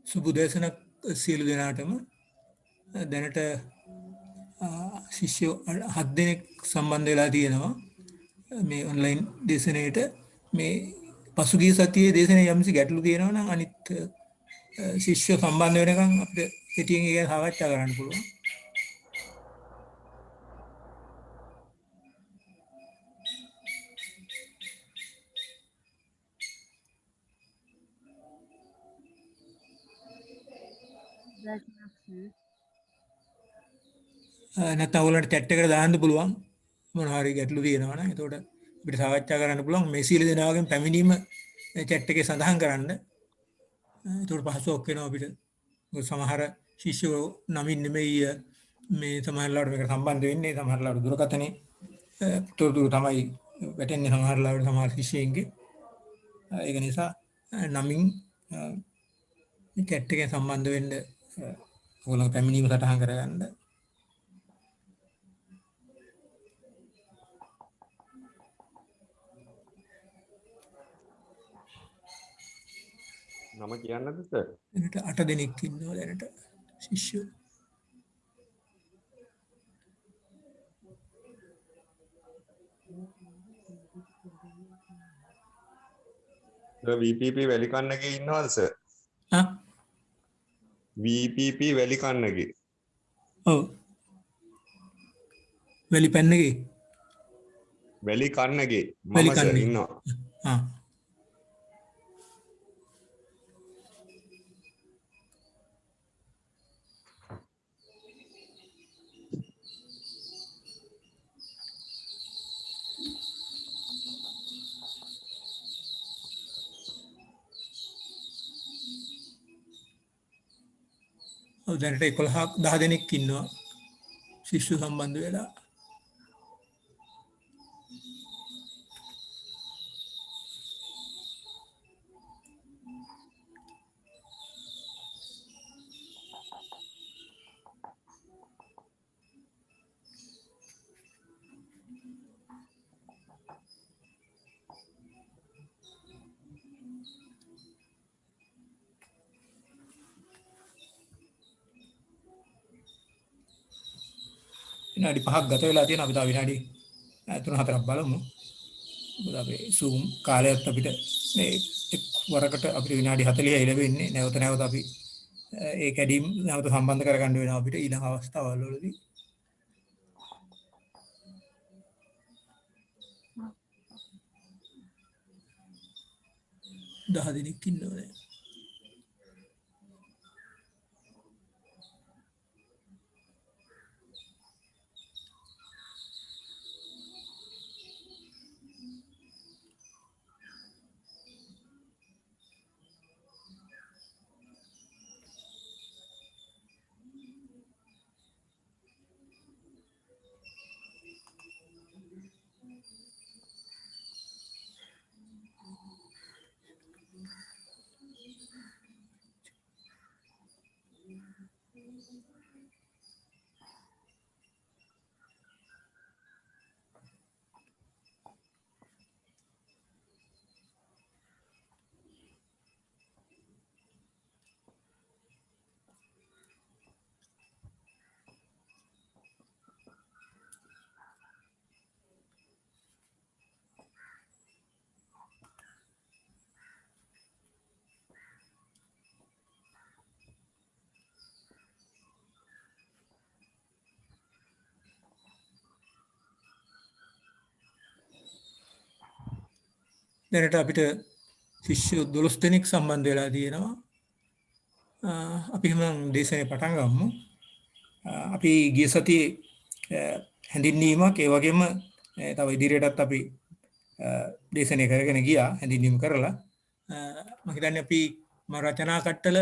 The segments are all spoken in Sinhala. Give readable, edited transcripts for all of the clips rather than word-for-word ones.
සුබුදේශනක් සියලු දෙනාටම දැනට ශිෂ්‍යයෝ 7 දෙනෙක් සම්බන්ධ වෙලා තියෙනවා මේ ඔන්ලයින් දේශනයේට. මේ පසුගිය සතියේ දේශනයේ යම්සි ගැටලු තියෙනවා නම් අනිත් ශිෂ්‍ය සම්බන්ධ වෙනකන් අපිට කෙටියෙන් ඒක සාකච්ඡා කරන්න පුළුවන්. නැත්නම් ඔයගලන්ට chat එකට දාන්න පුළුවන් මොනවා හරි ගැටලු තියෙනවා නම්. එතකොට අපිට සාකච්ඡා කරන්න පුළුවන්. මේ සීල දෙනාගෙන් පැමිණීම chat එකේ සඳහන් කරන්න. එතකොට පහසුවක් වෙනවා අපිට. සමහර ශිෂ්‍යෝ නමින් නෙමෙයි මේ සමහරලාට මේකට සම්බන්ධ වෙන්නේ. සමහරලාට දුරකථනයේ තොරතුරු තමයි වැටෙන්නේ සමහරලාට සමහර ශිෂ්‍යයන්ගේ. ඒක නිසා නමින් chat එකෙන් සම්බන්ධ වෙන්න ඔයගොල්ලෝ පැමිණීම සටහන් කරගන්න. නම කියන්නද සර්? දැනට 8 දෙනෙක් ඉන්නවා දැනට ශිෂ්‍යයෝ. VPP වැලිකන්නගේ ඉන්නවද සර්? VPP වැලිකන්නගේ. ඔව්. වැලිපැන්නගේ. වැලිකන්නගේ මම සර් වැලිකන්නේ. ඉන්නවා. ආ. ඔව් දැනට 11ක් 10 දෙනෙක් ඉන්නවා. ශිෂ්‍ය සම්බන්ධ වෙලා. විනාඩි 5ක් ගත වෙලා තියෙනවා. අපි තව විනාඩි 3-4ක් බලමු. මොකද අපේ Zoom කාලයත් අපිට මේ එක් වරකට අපිට විනාඩි 40යි ලැබෙන්නේ. නැවත නැවත අපි ඒ කැඩීම් නැවත සම්බන්ධ කරගන්න වෙනවා අපිට ඊළඟ අවස්ථාවල් වලදී. දහ දෙනෙක් ඉන්නවා දැන්. දැනට අපිට ශිෂ්‍ය 12 දෙනෙක් සම්බන්ධ වෙලා තියෙනවා. අපි හිමනම් දේශනේ පටන් ගමු. අපි ගිය සතියේ හැඳින්වීමක් ඒ වගේම තව ඉදිරියටත් අපි දේශනේ කරගෙන ගියා හැඳින්වීම කරලා. මම හිතන්නේ අපි රචනා කට්ටල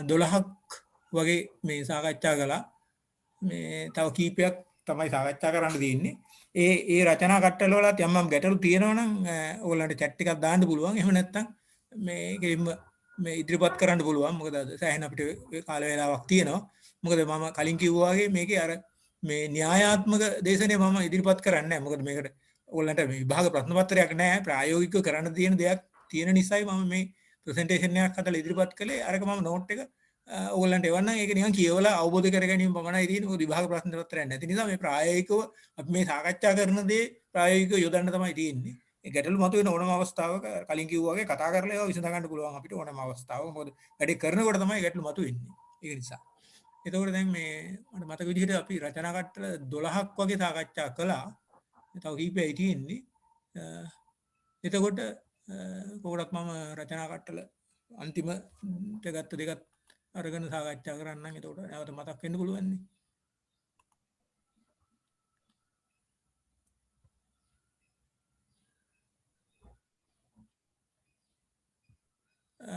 12ක් වගේ මේ සාකච්ඡා කළා. මේ තව කීපයක් තමයි සාකච්ඡා කරන්න තියෙන්නේ. ඒ රචනා කට්ටල වලත් යම් ගැටලු තියෙනවා නම් ඕගොල්ලන්ට chat එකක් දාන්න පුළුවන්. එහෙම නැත්නම් මේකෙම මේ ඉදිරිපත් කරන්න පුළුවන්. මොකද සෑහෙන අපිට කාල වේලාවක් තියෙනවා. මොකද මම කලින් කිව්වා වගේ මේකේ අර මේ න්‍යායාත්මක දේශනේ මම ඉදිරිපත් කරන්නේ නැහැ. මොකද මේකට ඕගොල්ලන්ට මේ විභාග ප්‍රශ්න පත්‍රයක් නැහැ. ප්‍රායෝගිකව කරන්න තියෙන දෙයක් තියෙන නිසායි මම මේ ප්‍රසන්ටේෂන් එකක් හදලා ඉදිරිපත් කළේ. අරක මම නෝට් එක ඕගොල්ලන්ට එවන්නම්. ඒක නිකන් කියවලා අවබෝධ කර ගැනීම පමණයි තියෙන්නේ. මොකද විභාග ප්‍රශ්න පත්‍රයක් නැති නිසා මේ ප්‍රායෝගිකව අපි මේ සාකච්ඡා කරන දේ ප්‍රායෝගිකව යොදන්න තමයි තියෙන්නේ. ඒ ගැටලු මතුවෙන ඕනම අවස්ථාවක කලින් කිව්වා වගේ කතා කරලා ඒවා විසඳ ගන්න පුළුවන් අපිට ඕනම අවස්ථාවක. මොකද වැඩේ කරනකොට තමයි ගැටලු මතුවෙන්නේ. ඒක නිසා. එතකොට දැන් මේ මට මතක විදිහට අපි රචනා කට්ටල 12ක් වගේ සාකච්ඡා කළා. තව කීපයයි තියෙන්නේ. එතකොට කොහොමද මම රචනා කට්ටල අන්තිමට ගත්ත දෙකත් අරගෙන සාකච්ඡා කරන්නම්. එතකොට නැවත මතක් වෙන්න පුළුවන් නේ.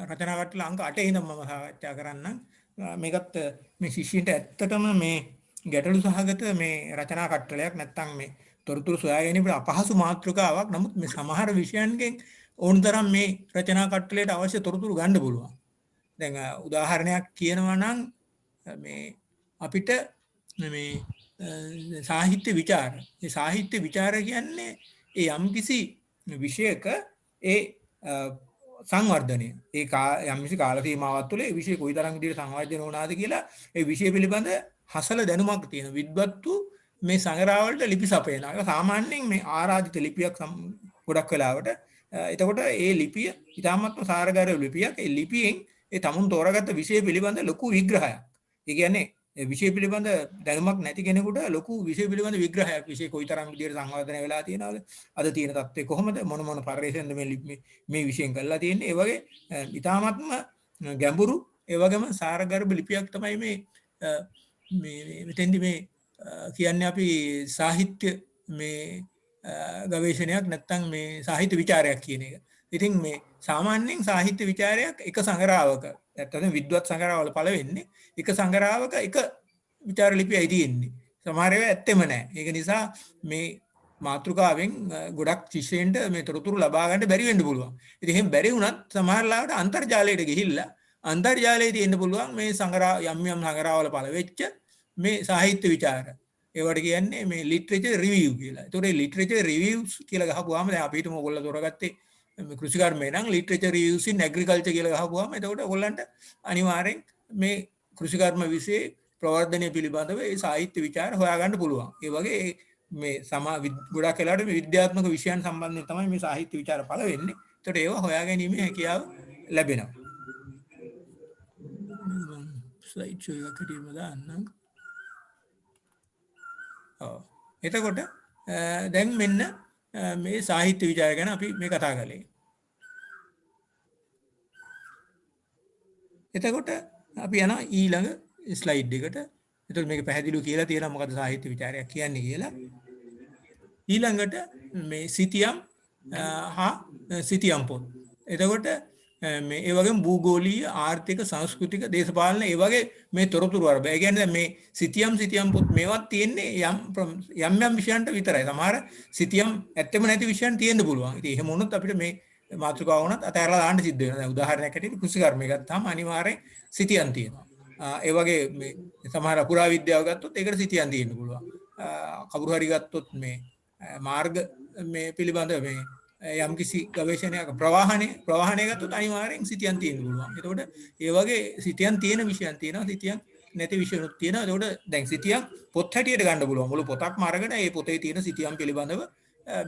රචනා කට්ටල අංක 8 ඉඳන් මම සාකච්ඡා කරන්නම්. මේකත් මේ ශිෂ්‍යන්ට ඇත්තටම මේ ගැටලු සහගත මේ රචනා කට්ටලයක් නැත්තම් මේ තොරතුරු සොයා ගැනීමට අපහසු මාතෘකාවක්. නමුත් මේ සමහර විෂයන්ගෙන් ඕන තරම් මේ රචනා කට්ටලයට අවශ්‍ය තොරතුරු ගන්න පුළුවන්. දැන් උදාහරණයක් කියනවා නම් මේ අපිට මේ සාහිත්‍ය විචාර. මේ සාහිත්‍ය විචාර කියන්නේ ඒ යම්කිසි විෂයක ඒ සංවර්ධනය. ඒ යම්කිසි කාල සීමාවක් තුළ ඒ විෂය කොයිතරම් විදිහට සංවර්ධනය වුණාද කියලා ඒ විෂය පිළිබඳ හසල දැනුමක් තියෙන විද්වත්තු මේ සංගරාවලට ලිපි සපයනවා. ඒක සාමාන්‍යයෙන් මේ ආරාධිත ලිපියක් ගොඩක් වෙලාවට. එතකොට ඒ ලිපිය ඉතාමත්ම සාරගත ලිපියක්. ඒ ලිපියෙන් ඒ තමුන් තෝරාගත්ත විෂය පිළිබඳ ලොකු විග්‍රහයක්. ඒ කියන්නේ විෂය පිළිබඳ දැනුමක් නැති කෙනෙකුට ලොකු විෂය පිළිබඳ විග්‍රහයක්. විෂය කොයිතරම් විදියට සංවර්ධනය වෙලා තියෙනවද? අද තියෙන තත්ත්වය කොහොමද? මොන පරිශ්‍රයෙන්ද මේ විෂයෙන් කරලා තියෙන්නේ? ඒ වගේ ඉතාමත්ම ගැඹුරු ඒ වගේම සාරගර්භ ලිපියක් තමයි මේ මෙතෙන්දි මේ කියන්නේ අපි සාහිත්‍ය මේ ගවේෂණයක් නැත්නම් මේ සාහිත්‍ය විචාරයක් කියන එක. ඉතින් මේ සාමාන්‍යයෙන් සාහිත්‍ය විචාරයක් එක සංග්‍රහවක නැත්නම් විද්වත් සංග්‍රහවල පළ වෙන්නේ එක සංග්‍රහවක එක විචාර ලිපියයි තියෙන්නේ. සමහර ඒවා ඇත්තෙම නැහැ. ඒක නිසා මේ මාතෘකාවෙන් ගොඩක් ශිෂ්‍යයන්ට මේ තොරතුරු ලබා ගන්න බැරි වෙන්න පුළුවන්. ඉතින් එහෙම බැරි වුණත් සමහර ලාවට අන්තර්ජාලයට ගිහිල්ලා අන්තර්ජාලයේ තියෙන්න පුළුවන් මේ සංග්‍රහ යම් සංග්‍රහවල පළ වෙච්ච මේ සාහිත්‍ය විචාර. ඒවට කියන්නේ මේ ලිටරේචර් රිවිව් කියලා. ඒතකොට ලිටරේචර් රිවිව්ස් කියලා ගහපුවාම දැන් අපි හිතමු ඔයගොල්ලෝ තෝරගත්තේ මේ කෘෂිකර්මය නම් ලිටරේචර් රිවිව්ස් ඉන් ඇග්‍රිකල්චර් කියලා ගහපුවාම එතකොට ඔයගොල්ලන්ට අනිවාර්යෙන් මේ කෘෂිකර්ම විෂයේ ප්‍රවර්ධනය පිළිබඳව ඒ සාහිත්‍ය විචාර හොයාගන්න පුළුවන්. ඒ වගේ මේ ගොඩක් වෙලාවට මේ විද්‍යාත්මක විෂයන් සම්බන්ධයෙන් තමයි මේ සාහිත්‍ය විචාර පළ වෙන්නේ. ඒතකොට ඒවා හොයාගැනීමේ හැකියාව ලැබෙනවා. ස්ලයිඩ් ෂෝ එකක් හිටියම දාන්නම්. එතකොට දැන් මෙන්න මේ සාහිත්‍ය විචාර ගැන අපි මේ කතා කළේ. එතකොට අපි යනවා ඊළඟ ස්ලයිඩ් එකට. එතකොට මේක පැහැදිලිව කියලා තියෙනවා මොකද සාහිත්‍ය විචාරයක් කියන්නේ කියලා. ඊළඟට මේ සිතියම් හා සිතියම් පොත්. එතකොට මේ ඒ වගේම භූගෝලීය ආර්ථික සංස්කෘතික දේශපාලන ඒ වගේ මේ තොරතුරු වල බෑ. ඒ කියන්නේ මේ සිතියම් පොත් මේවත් තියෙන්නේ යම් විෂයන්ට විතරයි. සමහර සිතියම් ඇත්තම නැති විෂයන් තියෙන්න පුළුවන්. ඉතින් එහෙම වුණොත් අපිට මේ මාතෘකාව වුණත් අතහැරලා දාන්න සිද්ධ වෙනවා. දැන් උදාහරණයක් ඇටියට කෘෂිකර්මය ගත්තාම අනිවාර්යෙන් සිතියම් තියෙනවා. ඒ වගේ මේ සමහර පුරාවිද්‍යාව ගත්තොත් ඒකට සිතියම් තියෙන්න පුළුවන්. කවුරු හරි ගත්තොත් මේ මාර්ග මේ පිළිබඳ මේ යම් කිසි ගවේෂණයක ප්‍රවාහණය ගත්තොත් අනිවාර්යෙන් සිතියම් තියෙන්න පුළුවන්. එතකොට ඒ වගේ සිතියම් තියෙන විෂයන් තියෙනවා, සිතියම් නැති විෂයනුත් තියෙනවා. එතකොට දැන් සිතියම් පොත් හැටියට ගන්න පුළුවන්. මුළු පොතක්ම අරගෙන ඒ පොතේ තියෙන සිතියම් පිළිබඳව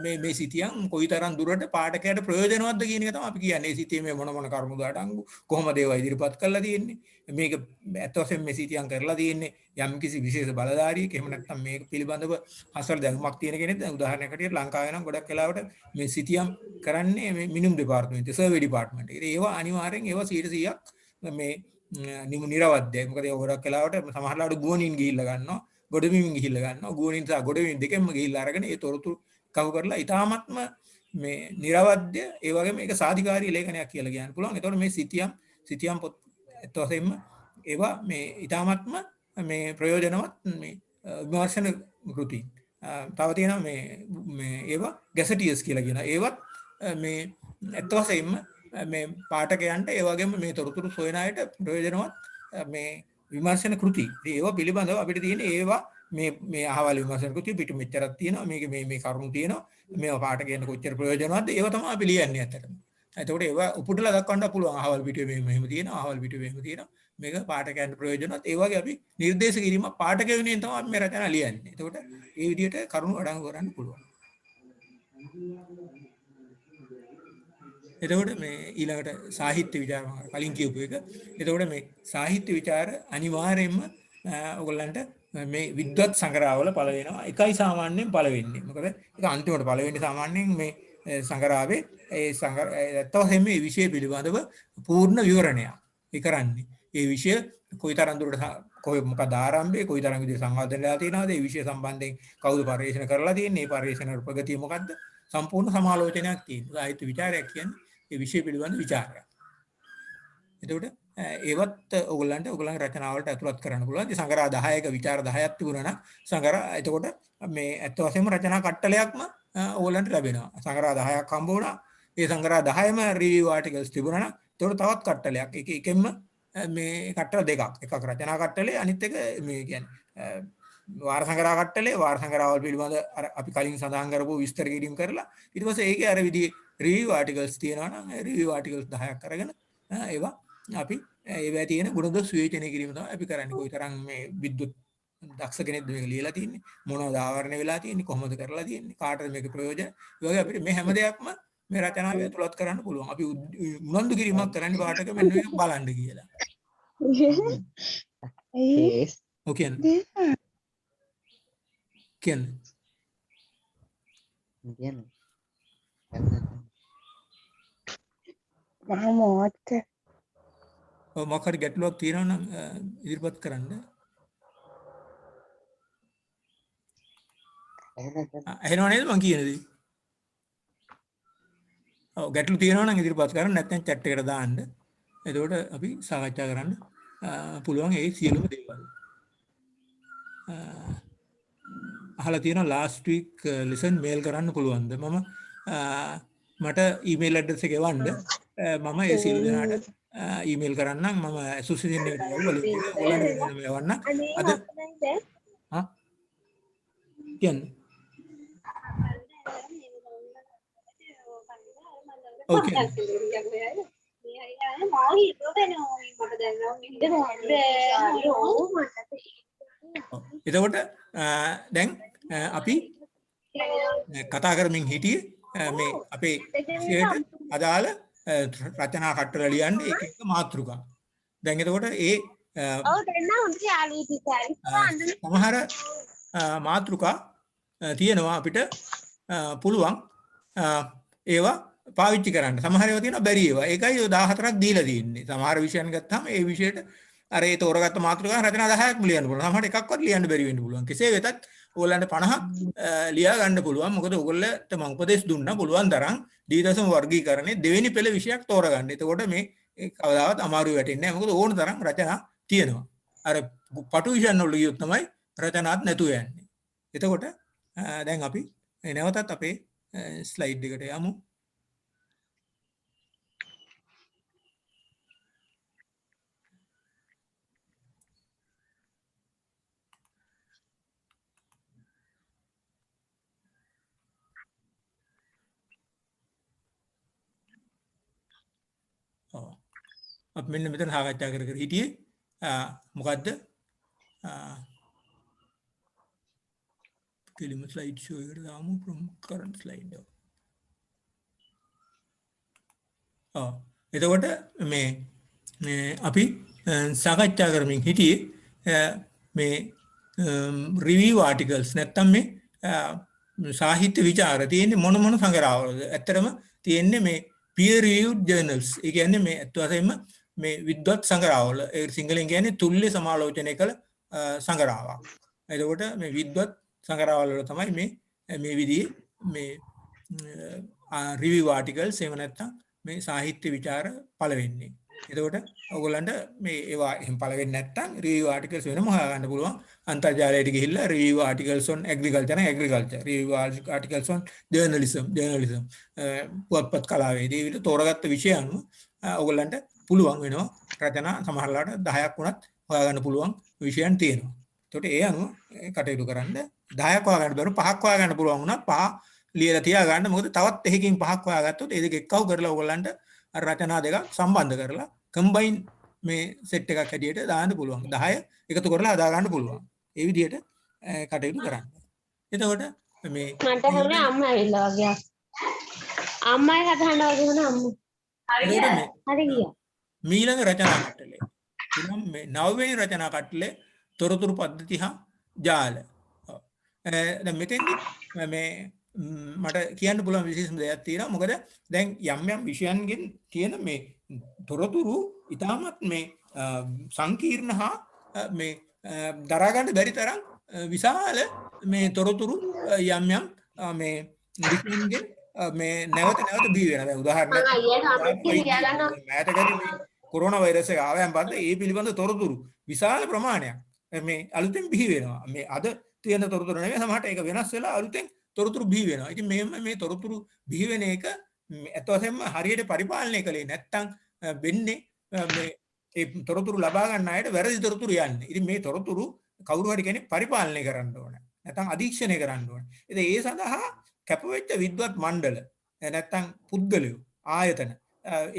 මේ සිතියම් කොයිතරම් දුරට පාඨකයාට ප්‍රයෝජනවත්ද කියන එක තමයි අපි කියන්නේ. මේ සිතියමේ මොන කරුණු දාටංගු කොහොමද ඒවා ඉදිරිපත් කරලා තියෙන්නේ? මේක ඇත්ත වශයෙන්ම මේ සිතියම් කරලා තියෙන්නේ යම් කිසි විශේෂ බලධාරියෙක්. එහෙම නැත්නම් මේක පිළිබඳව හසල දැනුමක් තියෙන කෙනෙක්. දැන් උදාහරණයක් හැටියට ලංකාවේ නම් ගොඩක් වෙලාවට මේ සිතියම් කරන්නේ මේ මිනුම් දෙපාර්තමේන්තුවේ සර්වේ ඩිපාර්ට්මන්ට් එකේ. ඒවා අනිවාර්යෙන් ඒවා 100% මේ නිරවද්‍යයි. මොකද ඒ ගොඩක් වෙලාවට සමහරවිට ගුවනින් ගිහිල්ලා ගන්නවා, ගොඩබිමින් ගිහිල්ලා ගන්නවා. ගුවනින් සහ ගොඩබිමින් දෙකෙන්ම ගිහිල්ලා අරගෙන ඒ තොරතුරු කව කරලා ඉතාමත්ම මේ නිරවද්‍ය ඒ වගේම මේක සාධිකාරී ලේඛනයක් කියලා කියන්න පුළුවන්. ඒතකොට මේ සිතියම් පොත් ඇත්ත වශයෙන්ම ඒවා මේ ඉතාමත්ම මේ ප්‍රයෝජනවත් මේ විමර්ශන කෘති. තව තියෙනවා මේ ඒවා ගැසටියර්ස් කියලා කියනවා. ඒවත් මේ ඇත්ත වශයෙන්ම මේ පාඨකයන්ට ඒ වගේම මේ තොරතුරු සොයන අයට ප්‍රයෝජනවත් මේ විමර්ශන කෘති. ඒවා පිළිබඳව අපිට තියෙන ඒවා මේ අහවල් විමර්ශන කෘති පිටු මෙච්චරක් තියෙනවා. මේක මේ කරුණු තියෙනවා. මේවා පාඨකයන්ට කොච්චර ප්‍රයෝජනවත්ද ඒවා තමයි අපි ලියන්නේ ඇත්තටම. එතකොට ඒවා උපුටලා දක්වන්න පුළුවන්. අහවල් පිටුවේ මෙහෙම තියෙනවා, අහවල් පිටුවේ මෙහෙම තියෙනවා. මේක පාඨකයන්ට ප්‍රයෝජනවත්. ඒ වගේ අපි නිර්දේශ කිරීමක් පාඨක වෙනුවෙන් තමයි අපි මේ රචනා ලියන්නේ. එතකොට ඒ විදිහට කරුණු අඩංගු කරන්න පුළුවන්. එතකොට මේ ඊළඟට සාහිත්‍ය විචාර කලින් කියපු එක. එතකොට මේ සාහිත්‍ය විචාර අනිවාර්යයෙන්ම ඔයගොල්ලන්ට මේ විද්වත් සංග්‍රහවල පළ වෙනවා. එකයි සාමාන්‍යයෙන් පළ වෙන්නේ. මොකද ඒක අන්තිමට පළ වෙන්නේ සාමාන්‍යයෙන් මේ සංග්‍රහයේ ඇත්තවම මේ විෂය පිළිබඳව පූර්ණ විවරණයක්. ඒ කරන්නේ. ඒ විෂය කොයිතරම් දුරට මොකද ආරම්භයේ කොයිතරම් විදිහට සංවර්ධනයලා තියෙනවද? ඒ විෂය සම්බන්ධයෙන් කවුද පරිශන කරලා තියෙන්නේ? මේ පරිශන ප්‍රගතිය මොකද්ද? සම්පූර්ණ සමාලෝචනයක් තියෙනවා. සාහිත්‍ය විචාරයක් කියන්නේ ඒ විෂය පිළිබඳ විචාරයක්. එතකොට ඒවත් ඔයගොල්ලන්ගේ රචනාවලට ඇතුළත් කරන්න පුළුවන්. ඉතින් සංග්‍රහ 10ක විචාර 10ක් තිබුණා නම් සංග්‍රහ එතකොට මේ ඇත්ත වශයෙන්ම රචනා කට්ටලයක්ම ඔයගොල්ලන්ට ලැබෙනවා. සංග්‍රහ 10ක් හම්බ වුණා. ඒ සංග්‍රහ 10ම රිවිව් ආටිකල්ස් තිබුණා නම් එතකොට තවත් කට්ටලයක්. එකෙන්ම මේ කට්ටල දෙකක්. එකක් රචනා කට්ටලේ අනිත් එක මේ කියන්නේ වාර සංග්‍රහ කට්ටලේ වාර සංග්‍රහවල පිළිබඳ අර අපි කලින් සඳහන් කරපු විස්තර කිරීම කරලා ඊට පස්සේ ඒකේ අර විදිහේ රිවිව් ආටිකල්ස් තියෙනවා නම් ඒ රිවිව් ආටිකල්ස් 10ක් අරගෙන ඒවා අපි ඒවා තියෙන ගුණදොස් විවේචනය කිරීම තමයි අපි කරන්නේ. කොයිතරම් මේ විද්‍යුත් දක්ෂ කෙනෙක්ද මේක ලියලා තියෙන්නේ මොනවද ආවරණය වෙලා තියෙන්නේ කොහොමද කරලා තියෙන්නේ කාටද මේක ප්‍රයෝජන ඒ වගේ අපිට මේ හැම දෙයක්ම මේ රචනාවේ ඇතුළත් කරන්න පුළුවන් අපි උනන්දු කිරීමක් කරන්නේ පාඨක මෙන්න මේක බලන්න කියලා ඔව් කියන්නේ ඔව් මොකක් හරි ගැටලුවක් තියෙනවා නම් ඉදිරිපත් කරන්න ඇහෙනව නේද මං කියන දේ ඔව් ගැටලු තියෙනවා නම් ඉදිරිපත් කරන්න නැත්නම් chat එකට දාන්න එතකොට අපි සාකච්ඡා කරන්න පුළුවන් ඒ සියලුම දේවල් අහලා තියෙනවා last week lesson mail කරන්න පුළුවන්ද මම මට email address එක එවන්න මම ඒ සියලු දෙනාට email කරන්නම් මම association එකට යවුවා link එක ඔයාලට එවන්න අද හා කියන්නේ Okay. එතකොට දැන් අපි කතා කරමින් හිටියේ මේ අපේ විෂයට අදාළ රචනා කට්ටල ලියන්නේ එක එක මාතෘකා. දැන් එතකොට ඒ සමහර මාතෘකා තියෙනවා අපිට පුළුවන් ඒවා පාවිච්චි කරන්න. සමහර ඒවා තියෙනවා බැරි ඒවා. ඒකයි 14ක් දීලා තියෙන්නේ. සමහර විෂයන් ගත්තාම ඒ විෂයට අර ඒ තෝරගත්ත මාතෘකා රචනා 10ක් ලියන්න පුළුවන්. සමහරට එකක්වත් ලියන්න බැරි වෙන්න පුළුවන්. කෙසේ වෙතත් ඕගොල්ලන්ට 50ක් ලියා ගන්න පුළුවන්. මොකද ඕගොල්ලන්ට මම උපදෙස් දුන්නා පුළුවන් තරම් ද්විදශම වර්ගීකරණයේ දෙවෙනි පෙළ විෂයක් තෝරගන්න. එතකොට මේ කවදාවත් අමාරු වෙටින්නේ නැහැ. මොකද ඕන තරම් රචනා තියෙනවා. අර පටු විෂයන් වල ගියොත් තමයි රචනාත් නැතුව යන්නේ. එතකොට දැන් අපි නැවතත් අපේ ස්ලයිඩ් එකට යමු. අපි මෙන්න මෙතන සාකච්ඡා කර හිටියේ මොකද්ද කෙලිම ස්ලයිඩ් ෂෝ එකට දාමු from current slide එතකොට මේ අපි සාකච්ඡා කරමින් හිටියේ මේ රිවිව් ආටිකල්ස් නැත්තම් මේ සාහිත්‍ය විචාර තියෙන්නේ මොන මොන සංග්‍රහවලද ඇත්තටම තියෙන්නේ මේ peer reviewed journals ඒ කියන්නේ මේ අත් වශයෙන්ම මේ විද්වත් සංග්‍රහවල ඒ සිංහලෙන් කියන්නේ තුල්‍ය සමාලෝචනය කළ සංග්‍රහාවක්. එතකොට මේ විද්වත් සංග්‍රහවල වල තමයි මේ විදිහේ මේ රිවිව් ආටිකල්ස් එහෙම නැත්නම් මේ සාහිත්‍ය විචාර පළ වෙන්නේ. එතකොට ඔයගොල්ලන්ට මේ ඒවා එහෙම පළ වෙන්නේ නැත්නම් රිවිව් ආටිකල්ස් වෙනම හොයාගන්න පුළුවන්. අන්තර්ජාලයට ගිහිල්ලා review articles on agriculture review articles on journalism පුවත්පත් කලාවේදී විතර තෝරගත්ත විෂය අනුව ඔයගොල්ලන්ට පුළුවන් වෙනවා රචනා සමහරලාට 10ක් වුණත් හොයාගන්න පුළුවන් විෂයන් තියෙනවා. එතකොට ඒ අනුව කටයුතු කරන්න 10ක් හොයාගන්න බැරුව 5ක් හොයාගන්න පුළුවන් වුණත් 5 ලියලා තියාගන්න. මොකද තවත් එකකින් 5ක් හොයාගත්තොත් ඒ දෙක එක්කව කරලා ඔයගොල්ලන්ට රචනා දෙකක් සම්බන්ධ කරලා කම්බයින් මේ සෙට් එකක් හැටියට දාන්න පුළුවන්. 10 එකතු කරලා හදා ගන්න පුළුවන්. ඒ විදිහට කටයුතු කරන්න. එතකොට මේ මන්ට හොරේ අම්මා ඇවිල්ලා වගේ. අම්මයි හදන්න වගේ වුණා අම්මා. හරි ගියා. මීළඟ රචනා කට්ටලේ. එනම් මේ නවවෙනි රචනා කට්ටලේ තොරතුරු පද්ධති හා ජාල. දැන් මෙතෙන්දි මේ මට කියන්න පුළුවන් විශේෂම දෙයක් තියෙනවා. මොකද දැන් යම් විෂයන්ගෙන් තියෙන මේ තොරතුරු ඉතාමත් මේ සංකීර්ණ හා මේ දරා ගන්න බැරි තරම් විශාල මේ තොරතුරු යම් මේ විෂයන්ගෙන් මේ නැවත බිහි වෙනවා. දැන් උදාහරණයක් මෑතකදී මේ කොරෝනා වෛරස් එක ආවයන් පස්සේ ඒ පිළිබඳ තොරතුරු විශාල ප්‍රමාණයක් මේ අලුතෙන් බිහි වෙනවා. මේ අද තියෙන තොරතුරු නෙවෙයි සමහරට ඒක වෙනස් වෙලා අලුතෙන් තොරතුරු බිහි වෙනවා. ඉතින් මේ තොරතුරු බිහි වෙන එක අත් වශයෙන්ම හරියට පරිපාලනය කළේ නැත්නම් වෙන්නේ මේ ඒ තොරතුරු ලබා ගන්න අයට වැරදි තොරතුරු යන්නේ. ඉතින් මේ තොරතුරු කවුරු හරි කෙනෙක් පරිපාලනය කරන්න ඕන. නැත්නම් අධීක්ෂණය කරන්න ඕන. ඉතින් ඒ සඳහා කැපවෙච්ච විද්වත් මණ්ඩල නැත්නම් පුද්ගලයෝ ආයතන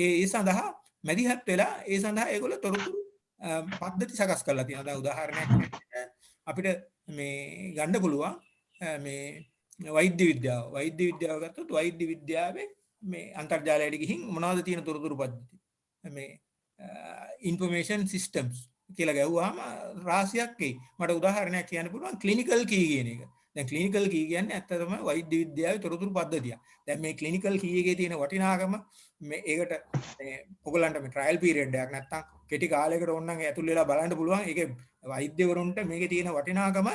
ඒ සඳහා මැදිහත් වෙලා ඒ සඳහා ඒගොල්ලෝ තොරතුරු පද්ධති සකස් කරලා තියෙනවා. දැන් උදාහරණයක් විදිහට අපිට මේ ගන්න පුළුවන් මේ වෛද්‍ය විද්‍යාව ගත්තොත් වෛද්‍ය විද්‍යාවේ මේ අන්තර්ජාලයට ගිහින් මොනවද තියෙන තොරතුරු පද්ධති මේ ඉන්ෆර්මේෂන් සිස්ටම්ස් කියලා ගැහුවාම රාශියක් එයි. මට උදාහරණයක් කියන්න පුළුවන් ක්ලිනිකල් කී කියන එක. දැන් ක්ලිනිකල් කී කියන්නේ ඇත්තටම වෛද්‍ය විද්‍යාවේ තොරතුරු පද්ධතියක්. දැන් මේ ක්ලිනිකල් කී එකේ තියෙන වටිනාකම මේ ඒකට මේ ඔයගලන්ට මේ ට්‍රයල් පීරියඩ් එකක් නැත්තම් කෙටි කාලයකට ඕනනම් ඇතුල් වෙලා බලන්න පුළුවන්. ඒකේ වෛද්‍යවරුන්ට මේකේ තියෙන වටිනාකම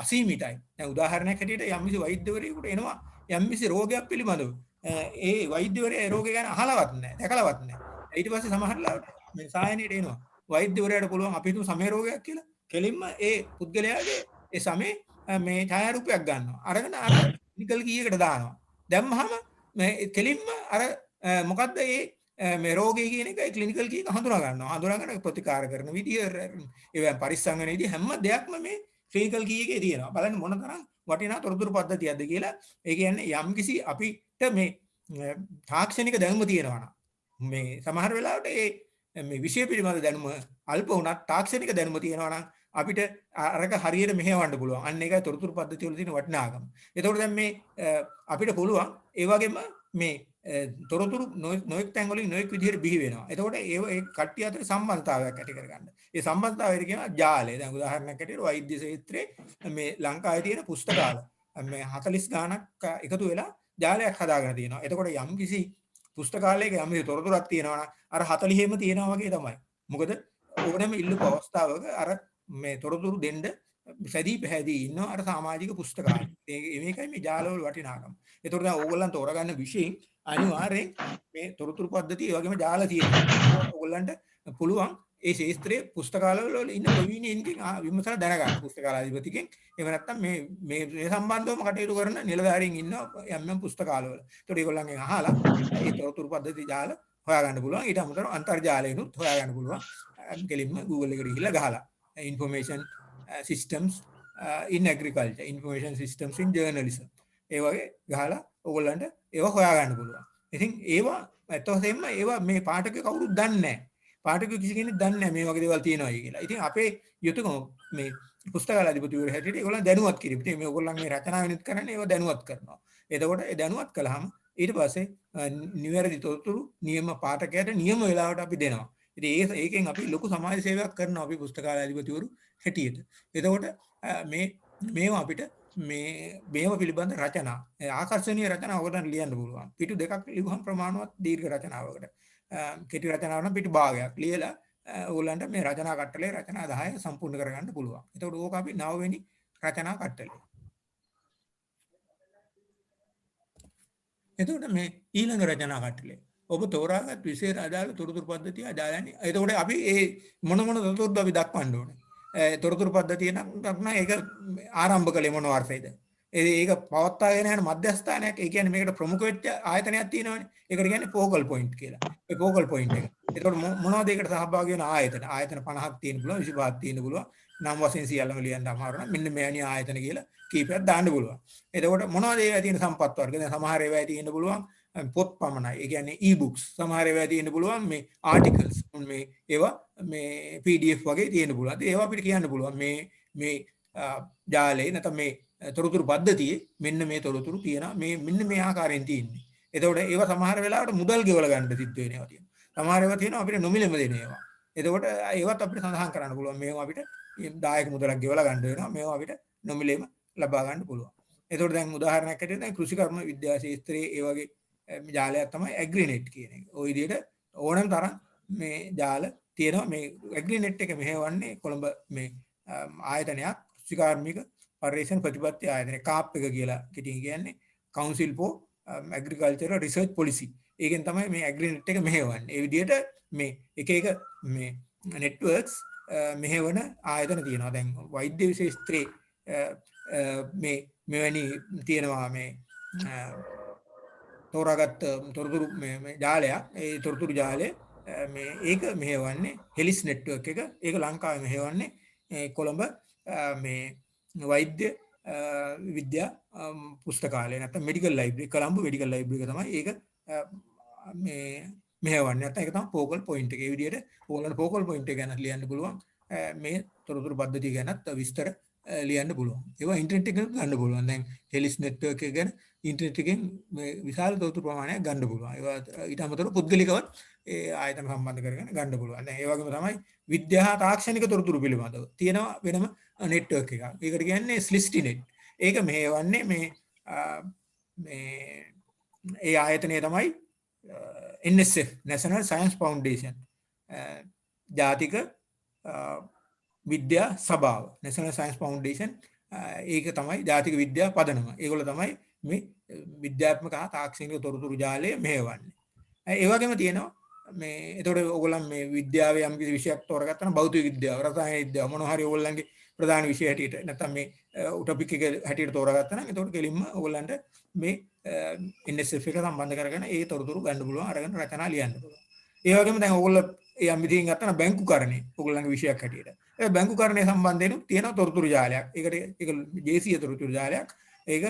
අසීමිතයි. දැන් උදාහරණයක් හැටියට යම්කිසි වෛද්‍යවරයෙකුට එනවා යම්කිසි රෝගයක් පිළිබඳව ඒ වෛද්‍යවරයා ඒ රෝගය ගැන අහලවත් නැහැ, දැකලවත් නැහැ. ඊට පස්සේ සමහර ලාවට මේ සායනයට එනවා. වෛද්‍යවරයාට පුළුවන් අපි හිතමු සමේ රෝගයක් කියලා. කෙලින්ම ඒ පුද්ගලයාගේ ඒ සමේ මේ ඡායාරූපයක් ගන්නවා. අරගෙන අර ක්ලිනිකල් කීයකට දානවා. දැම්මහම මේ කෙලින්ම අර මොකද්ද මේ රෝගය කියන එක ක්ලිනිකල් කීයක හඳුනා ගන්නවා. හඳුනාගෙන ප්‍රතිකාර කරන විදිය, ඒවා පරිස්සම් වෙන විදිය හැම දෙයක්ම මේ ක්ලිනිකල් කීයකේ තියෙනවා. බලන්න මොන තරම් වටිනා තොරතුරු පද්ධතියක්ද කියලා. ඒ කියන්නේ යම්කිසි අපිට මේ තාක්ෂණික දැනුම තියෙනවා නම් මේ සමහර වෙලාවට මේ විෂය පිළිබඳ දැනුම අල්ප වුණත් තාක්ෂණික දැනුම තියෙනවා නම් අපිට අරක හරියට මෙහෙවන්න පුළුවන්. අන්න ඒකයි තොරතුරු පද්ධතිය වල තියෙන වටිනාකම. එතකොට දැන් මේ අපිට පුළුවන් ඒ වගේම මේ තොරතුරු නොයෙක් තැන් වලින් නොයෙක් විදිහට බිහි වෙනවා. එතකොට ඒ කට්ටිය අතර සම්බන්ධතාවයක් ඇති කරගන්න. ඒ සම්බන්ධතාවය කියනවා ජාලය. දැන් උදාහරණයක් ඇටියට වෛද්‍ය ක්ෂේත්‍රයේ මේ ලංකාවේ තියෙන පුස්තකාල මේ 40 ගාණක් එකතු වෙලා ජාලයක් හදාගෙන තියෙනවා. එතකොට යම්කිසි පුස්තකාලයක යම්කිසි තොරතුරක් තියෙනවා නම් අර 40ෙම තියෙනවා වගේ තමයි. මොකද ඕනෑම ඉල්ලුපු අවස්ථාවක අර මේ තොරතුරු දෙන්න සැදී පැහැදී ඉන්නවා අර සමාජික පුස්තකාලය. මේකයි මේ ජාලවල වටිනාකම. ඒතකොට දැන් ඕගොල්ලන් තෝරගන්න විශේෂයෙන් අනිවාර්යෙන් මේ තොරතුරු පද්ධතිය ඒ වගේම ජාල තියෙනවා. ඕගොල්ලන්ට පුළුවන් ඒ ශාස්ත්‍රයේ පුස්තකාලවල ඉන්න ප්‍රවීණයින්ගෙන් විමසලා දැනගන්න. පුස්තකාලාධිපතිගෙන් එහෙම නැත්නම් මේ සම්බන්ධවම කටයුතු කරන නිලධාරීන් ඉන්නවා යම් පුස්තකාලවල. ඒතකොට ඒගොල්ලන්ගෙන් අහලා ඒ තොරතුරු පද්ධති ජාල හොයාගන්න පුළුවන්. ඊට අමතරව අන්තර්ජාලයෙන්ුත් හොයාගන්න පුළුවන්. කෙලින්ම Google එකට ගිහිල්ලා ගහලා information systems in agriculture, information systems in journalism. ඒ වගේ ගහලා ඕගොල්ලන්ට ඒවා හොයාගන්න පුළුවන්. ඉතින් ඒවා ඇත්තටම ඒවා මේ පාඨකයෝ කවුරුත් දන්නේ නැහැ. පාඨකයෝ කිසි කෙනෙක් දන්නේ නැහැ මේ වගේ දේවල් තියෙනවා කියලා. ඉතින් අපේ යුතුයකම මේ පුස්තකාලාධිපතිවරු හැටියට ඒගොල්ලන් දැනුවත් කිරීම. ඉතින් මේ ඕගොල්ලන් මේ රචනා වෙනුත් කරන්නේ ඒවා දැනුවත් කරනවා. එතකොට ඒ දැනුවත් කළාම ඊට පස්සේ නිවැරදි තොරතුරු නියම පාඨකයාට නියම වෙලාවට අපි දෙනවා. ඉතින් ඒකෙන් අපි ලොකු සමාජ සේවයක් කරනවා අපි පුස්තකාලාධිපතිවරු හැටියට. එතකොට මේවා අපිට මේව පිළිබඳ රචනා ආකර්ෂණීය රචනා ඔයගොල්ලන්ට ලියන්න පුළුවන්. පිටු දෙකක් ලියුවහම ප්‍රමාණවත් දීර්ඝ රචනාවකට. කෙටි රචනාවක් නම් පිටු භාගයක් ලියලා ඕගොල්ලන්ට මේ රචනා කට්ටලේ රචනා 10 සම්පූර්ණ කරගන්න පුළුවන්. එතකොට ඕක අපි 9 වෙනි රචනා කට්ටලේ. එතකොට මේ ඊළඟ රචනා කට්ටලේ ඔබ තෝරාගත් විශේෂ අදාළ තොරතුරු පද්ධතිය අදාළන්නේ. එතකොට අපි ඒ මොන තොරතුරුද අපි දක්වන්න ඕනේ. තොරතුරු පද්ධතිය නම් ඒක ආරම්භ කළේ මොන වර්ෂයේද? ඒක පවත්වාගෙන යන මධ්‍යස්ථානයක්. ඒ කියන්නේ මේකට ප්‍රමුඛ වෙච්ච ආයතනයක් තියෙනවානේ. ඒකට කියන්නේ focal point කියලා. ඒ focal point එක. එතකොට මොනවද ඒකට සහභාගී වෙන ආයතන? ආයතන 50ක් තියෙන්න පුළුවන්, 25ක් තියෙන්න පුළුවන්. නම් වශයෙන් සියල්ලම ලියන්න අමාරු නම් මෙන්න මෙවැනි ආයතන කියලා කීපයක් දාන්න පුළුවන්. එතකොට මොනවද ඒවා තියෙන සම්පත් වර්ග? දැන් සමහර ඒවා තියෙන්න පුළුවන් පොත් පමණයි. ඒ කියන්නේ e-books. සමහර ඒවා තියෙන්න පුළුවන් මේ articles. මේ ඒවා මේ PDF වගේ තියෙන්න පුළුවන්. ඒවා අපිට කියන්න පුළුවන් මේ ජාලේ නැත්නම් මේ තොරතුරු පද්ධතියේ මෙන්න මේ තොරතුරු තියෙනවා. මෙන්න මේ ආකාරයෙන් තියෙන්නේ. එතකොට ඒවා සමහර වෙලාවට මුදල් ගෙවලා ගන්න සිද්ධ වෙන ඒවා තියෙනවා. සමහර ඒවා තියෙනවා අපිට නොමිලෙම දෙන ඒවා. එතකොට ඒවත් අපිට සඳහන් කරන්න පුළුවන්. මේවා අපිට දායක මුදලක් ගෙවලා ගන්න වෙනවා. මේවා අපිට නොමිලෙම ලබා ගන්න පුළුවන්. එතකොට දැන් උදාහරණයක් ඇටියට දැන් කෘෂිකර්ම විද්‍යා ශාස්ත්‍රයේ ඒ වගේ ජාලයක් තමයි ඇග්‍රිනෙට් කියන එක. ওই විදිහට ඕනම තරම් මේ ජාල තියෙනවා. මේ ඇග්‍රිනෙට් එක මෙහෙවන්නේ කොළඹ මේ ආයතනයක් කෘෂිකාර්මික පර්යේෂණ ප්‍රතිපත්ති ආයතනය කාප් එක කියලා කෙටියෙන් කියන්නේ Council for Agricultural Research Policy. ඒකෙන් තමයි මේ ඇග්‍රිනෙට් එක මෙහෙවන්නේ. ඒ විදිහට මේ එක මේ networks මෙහෙවන ආයතන තියෙනවා. දැන් වෛද්‍ය ශාස්ත්‍රයේ මෙවැනි තියෙනවා මේ තෝරාගත් තොරතුරු මේ ජාලයක්. ඒ තොරතුරු ජාලය මේ ඒක මෙහෙවන්නේ හෙලිස් නෙට්වර්ක් එක. ඒක ලංකාවේ මෙහෙවන්නේ කොළඹ මේ වෛද්‍ය විද්‍යා පුස්තකාලය නැත්නම් medical library Colombo medical library එක තමයි ඒක මේ මෙහෙවන්නේ. නැත්නම් ඒක තමයි focal point එක. ඒ විදිහට ඕගොල්ලන්ට focal point එක ගැන ලියන්න පුළුවන්. මේ තොරතුරු පද්ධතිය ගැනත් විස්තර ලියන්න පුළුවන්. ඒවා ඉන්ටර්නෙට් එකෙන් ගන්න පුළුවන්. දැන් හෙලිස් නෙට්වර්ක් එක ගැන ඉන්ටර්නෙට් එකෙන් මේ විශාල තොරතුරු ප්‍රමාණයක් ගන්න පුළුවන්. ඒවා ඊට අමතරව පුද්ගලිකව ඒ ආයතන සම්බන්ධ කරගෙන ගන්න පුළුවන්. දැන් ඒ වගේම තමයි විද්‍යා තාක්ෂණික තොරතුරු පිළිබඳව තියෙනවා වෙනම නෙට්වර්ක් එකක්. ඒකට කියන්නේ ස්ලිස්ටි නෙට්. ඒක මෙහෙවන්නේ මේ ඒ ආයතනය තමයි NSF National Science Foundation ජාතික විද්‍යා සභාව National Science Foundation ඒක තමයි ජාතික විද්‍යා පදනම. ඒගොල්ලෝ තමයි මේ විද්‍යාත්මක හා තාක්ෂණික තොරතුරු ජාලය මෙහෙවන්නේ. ඒ වගේම තියෙනවා මේ එතකොට ඕගොල්ලන් මේ විද්‍යාවේ යම් කිසි විෂයක් තෝරගත්තා නම් භෞතික විද්‍යාව, රසායන විද්‍යාව මොනවා හරි ඕගොල්ලන්ගේ ප්‍රධාන විෂය හැටියට නැත්නම් මේ ටොපික් එක හැටියට තෝරගත්තා නම් එතකොට කෙලින්ම ඕගොල්ලන්ට මේ NSF එක සම්බන්ධ කරගෙන ඒ තොරතුරු ගන්න පුළුවන්, අරගෙන රචනා ලියන්න පුළුවන්. ඒ වගේම දැන් ඕගොල්ලෝ යම් විදිහකින් ගත්තා නම් බැංකුකරණය ඕගොල්ලන්ගේ විෂයක් හැටියට. ඒ බැංකුකරණය සම්බන්ධයෙන් තියෙන තොරතුරු ජාලයක්. ඒක ජේසීය තොරතුරු ජාලයක්. ඒක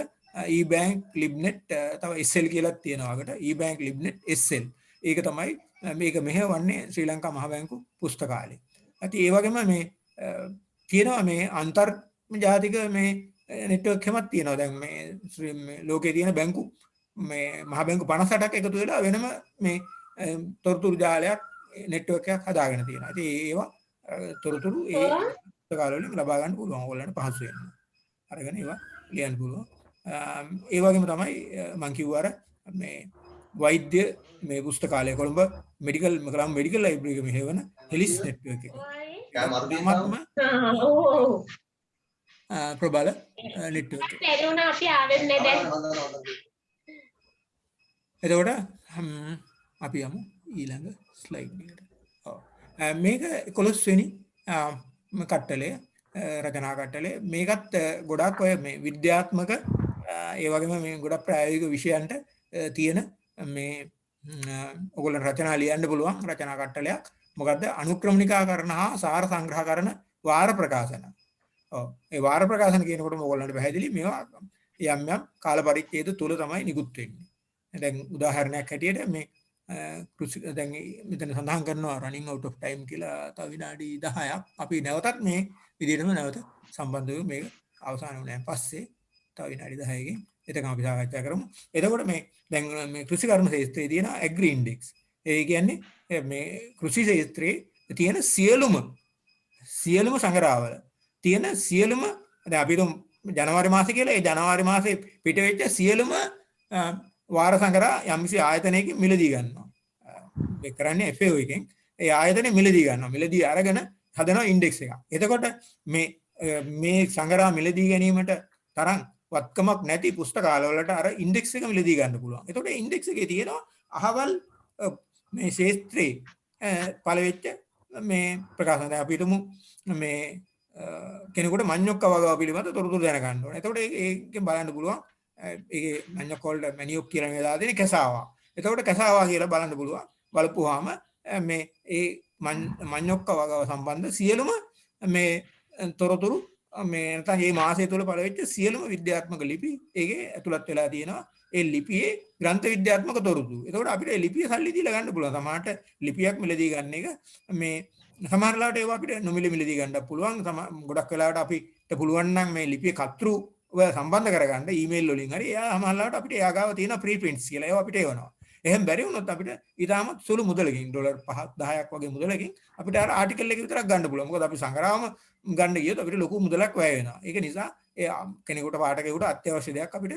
e-bank libnet තව SL කියලා තියෙනවා. අකට e-bank libnet SL. ඒක තමයි මේක මෙහෙවන්නේ ශ්‍රී ලංකා මහ බැංකු පුස්තකාලය. ඉතින් ඒ වගේම මේ තියෙනවා මේ අන්තර් ජාතික මේ නෙට්වර්ක් එකක් තියෙනවා. දැන් මේ ලෝකේ තියෙන බැංකු මේ මහ බැංකු 58ක් එකතු වෙලා වෙනම මේ තොරතුරු ජාලයක් නෙට්වර්ක් එකක් හදාගෙන තියෙනවා. ඉතින් ඒවා තොරතුරු ඒ පුස්තකාල වලින් ලබා ගන්න පුළුවන්. ඕගොල්ලන්ට පහසු වෙනවා. අරගෙන ඒවා ලියන්න පුළුවන්. ඒ වගේම තමයි මම කිව්වා අර මේ වෛද්‍ය මේ පුස්තකාලය කොළඹ මෙඩිකල් ලයිබ්‍රරි එක මෙහෙවන හෙලිස් නෙට්වර්ක් එක. ප්‍රබල නෙට්වර්ක් එක. එතකොට අපි යමු ඊළඟ ස්ලයිඩ් එකට. මේක 11 වෙනි කට්ටලය රචනා කට්ටලය. මේකත් ගොඩක් ඔය මේ විද්‍යාත්මක ඒ වගේම මේ ගොඩක් ප්‍රායෝගික විෂයන්ට තියෙන මේ ඔයගොල්ලන් රචනා ලියන්න පුළුවන් රචනා කට්ටලයක්. මොකද්ද? අනුක්‍රමණිකාකරණ හා සාර සංග්‍රහ කරන වාර ප්‍රකාශන. ඔව්. ඒ වාර ප්‍රකාශන කියනකොටම ඔයගොල්ලන්ට පැහැදිලි මේවා යම් යම් කාල පරිච්ඡේද තුල තමයි නිකුත් වෙන්නේ. දැන් උදාහරණයක් හැටියට මේ දැන් මෙතන සඳහන් කරනවා running out of time කියලා තව විනාඩි 10ක් අපි නැවතත් මේ විදිහටම නැවත සම්බන්ධ වෙමු. මේක අවසන් වුණාන් පස්සේ තව විනාඩි 10කින් එතකම අපි සාකච්ඡා කරමු. එතකොට මේ දැන් මේ කෘෂිකර්ම ක්ෂේත්‍රයේ තියෙන ඇග්‍රි ඉන්ඩෙක්ස්. ඒ කියන්නේ මේ කෘෂි ක්ෂේත්‍රයේ තියෙන සියලුම සංග්‍රහවල තියෙන සියලුම දැන් අපි ජනවාරි මාසේ කියලා ඒ ජනවාරි මාසේ පිට වෙච්ච සියලුම වාර සංග්‍රහ යම්කිසි ආයතනයකින් මිලදී ගන්නවා. ඒ කරන්නේ FAO එකෙන් ඒ ආයතනේ මිලදී ගන්නවා. මිලදී අරගෙන හදනවා ඉන්ඩෙක්ස් එකක්. එතකොට මේ සංග්‍රහ මිලදී ගැනීමට තරම් වත්කමක් නැති පුස්තකාලවලට අර ඉන්ඩෙක්ස් එක මිලදී ගන්න පුළුවන්. එතකොට ඉන්ඩෙක්ස් එකේ තියෙනවා අහවල් මේ ක්ෂේත්‍රයේ පළවෙච්ච මේ ප්‍රකාශන. දැන් අපි හිතමු මේ කෙනෙකුට මඤ්ඤොක්ක වගාව පිළිබඳ තොරතුරු දැනගන්න ඕනේ. එතකොට ඒකෙන් බලන්න පුළුවන් ඒකේ මඤ්ඤොක්ක වලට මැනියොක් කියලා නේද දාලා තියෙන්නේ කැසාවා. එතකොට කැසාවා කියලා බලන්න පුළුවන්. බලපුවාම මේ ඒ මඤ්ඤොක්ක වගාව සම්බන්ධ සියලුම මේ තොරතුරු මේ නැත්නම් මේ මාසය තුල පළවෙච්ච සියලුම විද්‍යාත්මක ලිපි ඒකේ ඇතුළත් වෙලා තියෙනවා. ඒ ලිපියේ ග්‍රන්ථ විද්‍යාත්මක තොරතුරු. එතකොට අපිට ඒ ලිපිය සල්ලි දීලා ගන්න පුළුවන්. සමහරට ලිපියක් මිලදී ගන්න එක මේ සමහර ලාවට ඒවා අපිට නොමිලේ මිලදී ගන්නත් පුළුවන්. ගොඩක් වෙලාවට අපිට පුළුවන් නම් මේ ලිපිය කතෘ සම්බන්ධ කරගන්න ඊමේල් වලින් හරි එයා සමහර ලාවට අපිට එයා ගාව තියෙන ප්‍රී ප්‍රින්ට්ස් කියලා ඒවා අපිට එවනවා. එහෙම බැරි වුණොත් අපිට ඊටාමත් සුළු මුදලකින් ඩොලර් 5 10ක් වගේ මුදලකින් අපිට අර ආටිකල් එක විතරක් ගන්න පුළුවන්. මොකද අපි සංග්‍රහම ගන්න ගියොත් අපිට ලොකු මුදලක් වැය වෙනවා. ඒක නිසා ඒ කෙනෙකුට පාඨකයෙකුට අත්‍යවශ්‍ය දෙයක් අපිට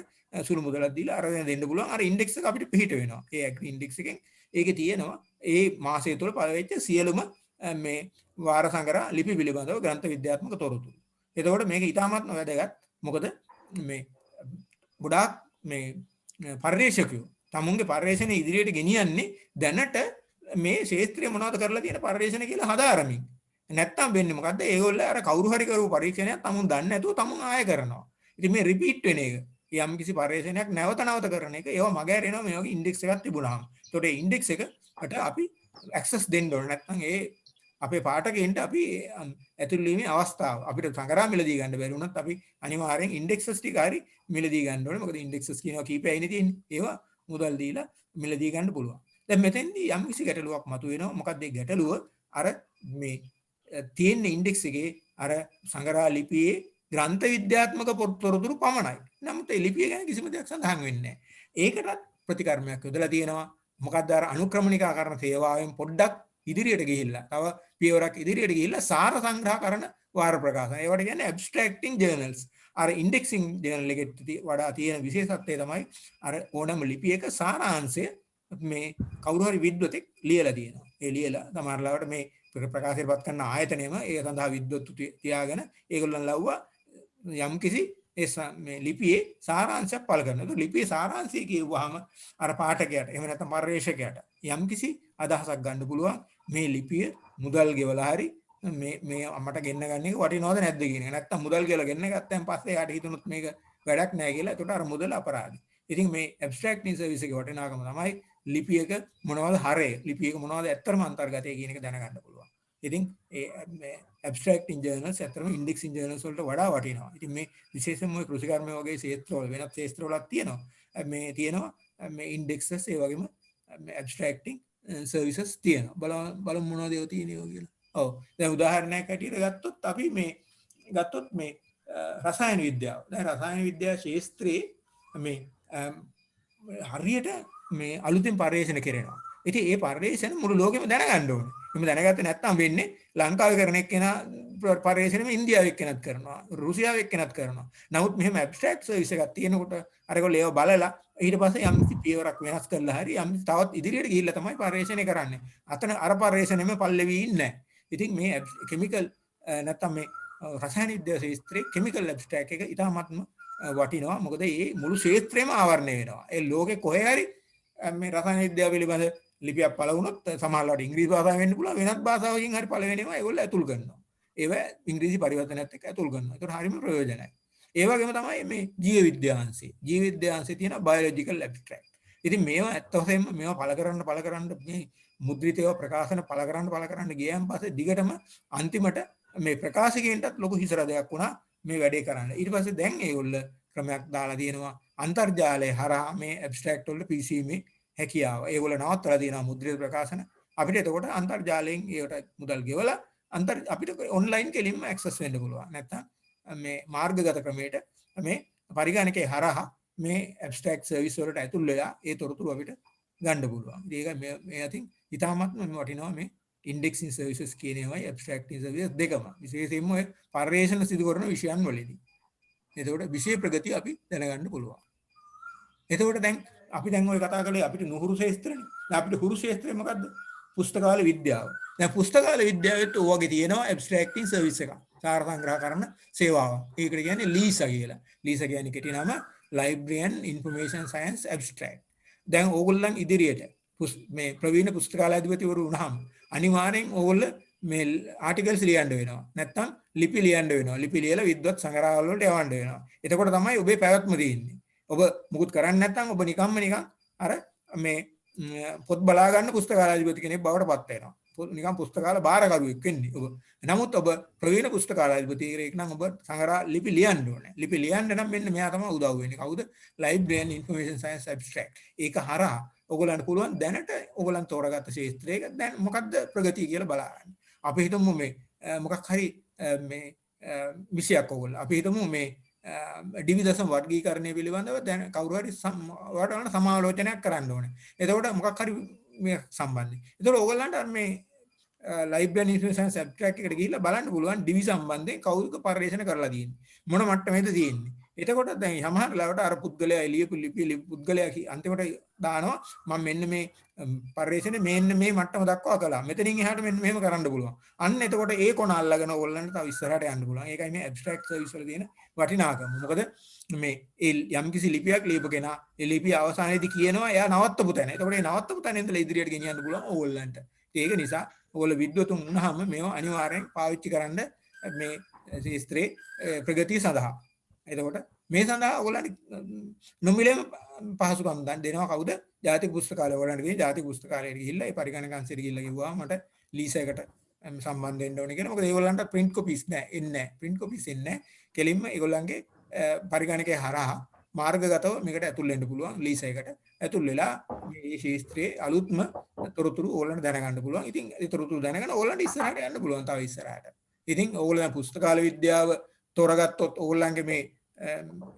සුළු මුදලක් දීලා අරගෙන දෙන්න පුළුවන්. අර ඉන්ඩෙක්ස් එක අපිට පිහිට වෙනවා. ඒ ඇග්‍රි ඉන්ඩෙක්ස් එකෙන් ඒකේ තියෙනවා ඒ මාසය තුළ පළවෙච්ච සියලුම මේ වාර සංග්‍රහ ලිපි පිළිබඳව ග්‍රන්ථ විද්‍යාත්මක තොරතුරු. එතකොට මේක ඊටාමත් වැදගත්. මොකද මේ ගොඩාක් මේ පරිශකයෝ තමුන්ගේ පරිශ්‍රණය ඉදිරියට ගෙනියන්නේ දැනට මේ ක්ෂේත්‍රය මොනවද කරලා තියෙන පරිශ්‍රණය කියලා හදාරමින්. නැත්තම් වෙන්නේ මොකද්ද? ඒගොල්ලෝ අර කවුරු හරි කරපු පරීක්ෂණයක් තමුන් දන්නේ නැතුව තමුන් ආයෙ කරනවා. ඉතින් මේ රිපීට් වෙන එක යම් කිසි පරිශ්‍රණයක් නැවත කරන එක ඒවා මගහැරෙනවා මේ වගේ ඉන්ඩෙක්ස් එකක් තිබුණාම. ඒතකොට ඒ ඉන්ඩෙක්ස් එකට අපි ඇක්සස් දෙන්න ඕනේ. නැත්නම් ඒ අපේ පාඨකයන්ට අපි ඇතුළු වීමේ අවස්ථාව අපිට සංග්‍රහ මිලදී ගන්න බැරි වුණත් අපි අනිවාර්යෙන් ඉන්ඩෙක්සස් ටික හරි මිලදී ගන්න ඕනේ. මොකද ඉන්ඩෙක්සස් කියනවා කීපයයිනේ තියෙන්නේ. ඒවා මුදල් දීලා මිලදී ගන්න පුළුවන්. දැන් මෙතෙන්දී යම් කිසි ගැටලුවක් මතුවෙනවා. මොකක්ද ඒ ගැටලුව? අර මේ තියෙන ඉන්ඩෙක්ස් එකේ අර සංග්‍රහ ලිපියේ ග්‍රන්ථ විද්‍යාත්මක තොරතුරු පමණයි. නමුත් ඒ ලිපිය ගැන කිසිම දෙයක් සඳහන් වෙන්නේ නැහැ. ඒකටත් ප්‍රතිකර්මයක් යොදලා තියෙනවා. මොකක්ද අර අනුක්‍රමණිකාකරණ සේවාවෙන් පොඩ්ඩක් ඉදිරියට ගිහිල්ලා තව පියවරක් ඉදිරියට ගිහිල්ලා සාර සංග්‍රහ කරන වාර ප්‍රකාශන. ඒවට කියන්නේ abstracting journals. අර indexing journal එකෙත් වඩා තියෙන විශේෂත්වය තමයි අර ඕනම ලිපියක සාරාංශය මේ කවුරු හරි විද්වතෙක් ලියලා තියෙනවා. ඒ ලියලා සමහරවිට මේ ප්‍රකාශයටපත් කරන ආයතනයම ඒ සඳහා විද්වත්තු තියාගෙන ඒගොල්ලන් ලව්වා යම්කිසි මේ ලිපියේ සාරාංශයක් පළ කරනවා. ඒක ලිපියේ සාරාංශය කියුවාම අර පාඨකයාට එහෙම නැත්නම් පරිවේශකයාට යම්කිසි අදහසක් ගන්න පුළුවන් මේ ලිපිය මුදල් ගෙවලා හරි මේ අම්මට ගෙන්න ගන්න එක වටිනවද නැද්ද කියන එක. නැත්නම් මුදල් ගෙවලා ගෙන්න ගත්තන් පස්සේ යාට හිතුනොත් මේක වැඩක් නැහැ කියලා. ඒකට අර මුදල අපරාධයි. ඉතින් මේ abstracting service එකේ වටිනාකම තමයි ලිපියක මොනවද හරය, ලිපියක මොනවද ඇත්තටම අන්තර්ගතය කියන එක දැනගන්න පුළුවන්. ඉතින් ඒ abstracting journals ඇත්තටම indexing journals වලට වඩා වටිනවා. ඉතින් මේ විශේෂයෙන්ම ඔය කෘෂිකර්මය වගේ ක්ෂේත්‍රවල වෙනත් ක්ෂේත්‍රවලක් තියෙනවා. මේ තියෙනවා මේ indexes ඒ වගේම abstracting services තියෙනවා. බලමු මොනවද ඒවා තියෙන්නේ කියලා. ඔව්. දැන් උදාහරණයක් ඇටියට ගත්තොත් මේ රසායන විද්‍යාව. දැන් රසායන විද්‍යාව ක්ෂේත්‍රයේ මේ හරියට මේ අලුතින් පර්යේෂණ කරනවා. ඉතින් ඒ පර්යේෂණ මුළු ලෝකෙම දැනගන්න ඕනේ. එහෙම දැනගත්තේ නැත්නම් වෙන්නේ ලංකාවේ කරන එක්කෙනා පර්යේෂණෙම ඉන්දියාවේ එක්කෙනත් කරනවා, රුසියාවේ එක්කෙනත් කරනවා. නමුත් මෙහෙම ඇබ්ස්ට්‍රැක්ට් සර්විස් එකක් තියෙනකොට අරගොල්ලෝ ඒව බලලා ඊට පස්සේ යම් පියවරක් වෙනස් කරලා හරි යම් තවත් ඉදිරියට ගිහිල්ලා තමයි පර්යේෂණය කරන්නේ. අතන අර පර්යේෂණෙම පල්ලෙවි ඉන්නේ නැහැ. ඉතින් මේ කෙමිකල් නැත්නම් මේ රසායන විද්‍යා ශාස්ත්‍රයේ කෙමිකල් ඇබ්ස්ට්‍රැක්ට් එක ඉතාමත්ම වටිනවා. මොකද මේ මුළු ශාස්ත්‍රෙම ආවරණය වෙනවා. ඒ ලෝකේ කොහේ හරි මේ රසායන විද්‍යාව පිළිබඳ ලිපියක් පළ වුණොත් සමහරවිට ඉංග්‍රීසි භාෂාවෙන් වෙන්න පුළුවන්, වෙනත් භාෂාවකින් හරි පළ වෙනවා. ඒගොල්ලෝ ඇතුල් කරනවා. ඒව ඉංග්‍රීසි පරිවර්තනයත් එක්ක ඇතුල් කරනවා. ඒකට හරිම ප්‍රයෝජනයි. ඒ වගේම තමයි මේ ජීව විද්‍යාංශය. ජීව විද්‍යාංශයේ තියෙන බයොලොජිකල් ඇබ්ස්ට්‍රැක්ට්. ඉතින් මේවා ඇත්ත වශයෙන්ම මේවා පළ කරන්න මේ මුද්‍රිතව ප්‍රකාශන පළ කරන්න ගියන් පස්සේ දිගටම අන්තිමට මේ ප්‍රකාශකයන්ටත් ලොකු හිසරදයක් වුණා මේ වැඩේ කරන්න. ඊට පස්සේ දැන් ඒගොල්ලෝ ක්‍රමයක් දාලා තියෙනවා අන්තර්ජාලය හරහා මේ ඇබ්ස්ට්‍රැක්ට් වල PCM හැකියාව. ඒගොල්ලෝ නවත්තලා තියෙනවා මුද්‍රිත ප්‍රකාශන. අපිට එතකොට අන්තර්ජාලයෙන් ඒකට මුදල් ගෙවලා අපිට ඔන්ලයින් කෙලින්ම ඇක්සස් වෙන්න පුළුවන්. නැත්නම් මේ මාර්ගගත ක්‍රමයට මේ පරිගණකයේ හරහා මේ ඇබ්ස්ට්‍රැක්ට් සර්විස් වලට ඇතුල් වෙලා ඒ තොරතුරු අපිට ගන්න පුළුවන්. ඒක මේ අතින් ඉතාමත්ම වටිනවා මේ indexing services කියන ඒවායි abstracting services දෙකම. විශේෂයෙන්ම ඔය පර්යේෂණ සිදු කරන විෂයන් වලදී. එතකොට විෂය ප්‍රගතිය අපි දැනගන්න පුළුවන්. එතකොට දැන් අපි ඔය කතා කරේ අපිට නුහුරු ශාස්ත්‍රනේ. දැන් අපිට හුරු ශාස්ත්‍රය මොකද්ද? පුස්තකාල විද්‍යාව. දැන් පුස්තකාල විද්‍යාවෙත් ඔයගේ තියෙනවා abstracting service එකක්. සාර සංග්‍රහ කරන සේවාවක්. ඒකට කියන්නේ ලීසා කියලා. ලීසා කියන්නේ කෙටි නම Library and Information Science Abstract. දැන් ඕගොල්ලන් ඉදිරියට මේ ප්‍රවීණ පුස්තකාලාධිපතිවරු වුණාම අනිවාර්යෙන් ඕගොල්ලෝ මේ ආටිකල්ස් ලියන්න වෙනවා. නැත්තම් ලිපි ලියන්න වෙනවා. ලිපි ලියලා විද්වත් සංග්‍රහවල වලට යවන්න වෙනවා. එතකොට තමයි ඔබේ පැවැත්ම තියෙන්නේ. ඔබ මුකුත් කරන්නේ නැත්නම් ඔබ නිකන් අර මේ පොත් බලා ගන්න පුස්තකාලාධිපති කෙනෙක් බවට පත් වෙනවා. නිකන් පුස්තකාල බාරකරුවෙක් වෙන්නේ ඔබ. නමුත් ඔබ ප්‍රවීණ පුස්තකාලාධිපති කෙනෙක් නම් ඔබ සංග්‍රහ ලිපි ලියන්න ඕනේ. ලිපි ලියන්න නම් මෙන්න මෙයා තමයි උදව් වෙන්නේ. කවුද? Library and Information Science Abstract. ඒක හරහා ඔයගොල්ලන්ට පුළුවන් දැනට ඔයගොල්ලන් තෝරාගත්ත ක්ෂේත්‍රයක දැන් මොකක්ද ප්‍රගතිය කියලා බලන්න. අපි හිතමු මේ මොකක් හරි මේ විෂයක් ඔයගොල්ලෝ. අපි හිතමු මේ ඩිවිදසම් වර්ගීකරණය පිළිබඳව දැන් කවුරු හරි වලට සමාලෝචනයක් කරන්න ඕනේ. එතකොට මොකක් හරි මේ සම්බන්ධයි. එතකොට ඔයගොල්ලන්ට මේ Library and Information Science Abstract එකට ගිහිල්ලා බලන්න පුළුවන් ඩිවි සම්බන්ධයෙන් කවුරුක පරිශන කරලා තියෙන්නේ. මොන මට්ටමේද තියෙන්නේ. එතකොට දැන් සමහර ලාවට අර පුද්ගලයා එළියපු ලිපි පුද්ගලයා අන්තිමට දානවා මම මෙන්න මේ පරිශනේ මෙන්න මේ මට්ටම දක්වා කළා. මෙතනින් එහාට මෙන්න මෙහෙම කරන්න පුළුවන්. අන්න එතකොට ඒ කොන අල්ලගෙන ඕගොල්ලන්ට තව ඉස්සරහට යන්න පුළුවන්. ඒකයි මේ abstract service වල තියෙන වටිනාකම. මොකද මේ යම්කිසි ලිපියක් ලියපගෙනා ඒ ලිපිය අවසානයේදී කියනවා එයා නවත්තපු තැන. එතකොට ඒ නවත්තපු තැන ඉඳලා ඉදිරියට ගෙනියන්න පුළුවන් ඕගොල්ලන්ට. ඒක නිසා ඔයගොල්ලෝ විද්වතුන් වුණාම මේවා අනිවාර්යෙන් පාවිච්චි කරන්න මේ ශාස්ත්‍රයේ ප්‍රගතිය සඳහා. එතකොට මේ සඳහා ඔයගොල්ලන්ට නොමිලේම පහසුකම් දෙනවා කවුද? ජාතික පුස්තකාලය වලට ගිහින් ජාතික පුස්තකාලයට ගිහිල්ලා ඒ පරිගණක අංශයට ගිහිල්ලා කිව්වා මට ලීසා එකට සම්බන්ධ වෙන්න ඕනේ කියලා. මොකද ඒගොල්ලන්ට print copies එන්නේ නැහැ. print copies එන්නේ නැහැ. කෙලින්ම ඒගොල්ලන්ගේ පරිගණකයේ හරහා මාර්ගගතව මේකට ඇතුල් වෙන්න පුළුවන් ලීසා එකට. ඇතුල් වෙලා මේ ශාස්ත්‍රයේ අලුත්ම තොරතුරු ඕගොල්ලන්ට දැනගන්න පුළුවන්. ඉතින් ඒ තොරතුරු දැනගෙන ඕගොල්ලන්ට ඉස්සරහට යන්න පුළුවන් තව ඉස්සරහට. ඉතින් ඕගොල්ලෝ පුස්තකාල විද්‍යාව තෝරගත්තොත් ඕගොල්ලන්ගේ මේ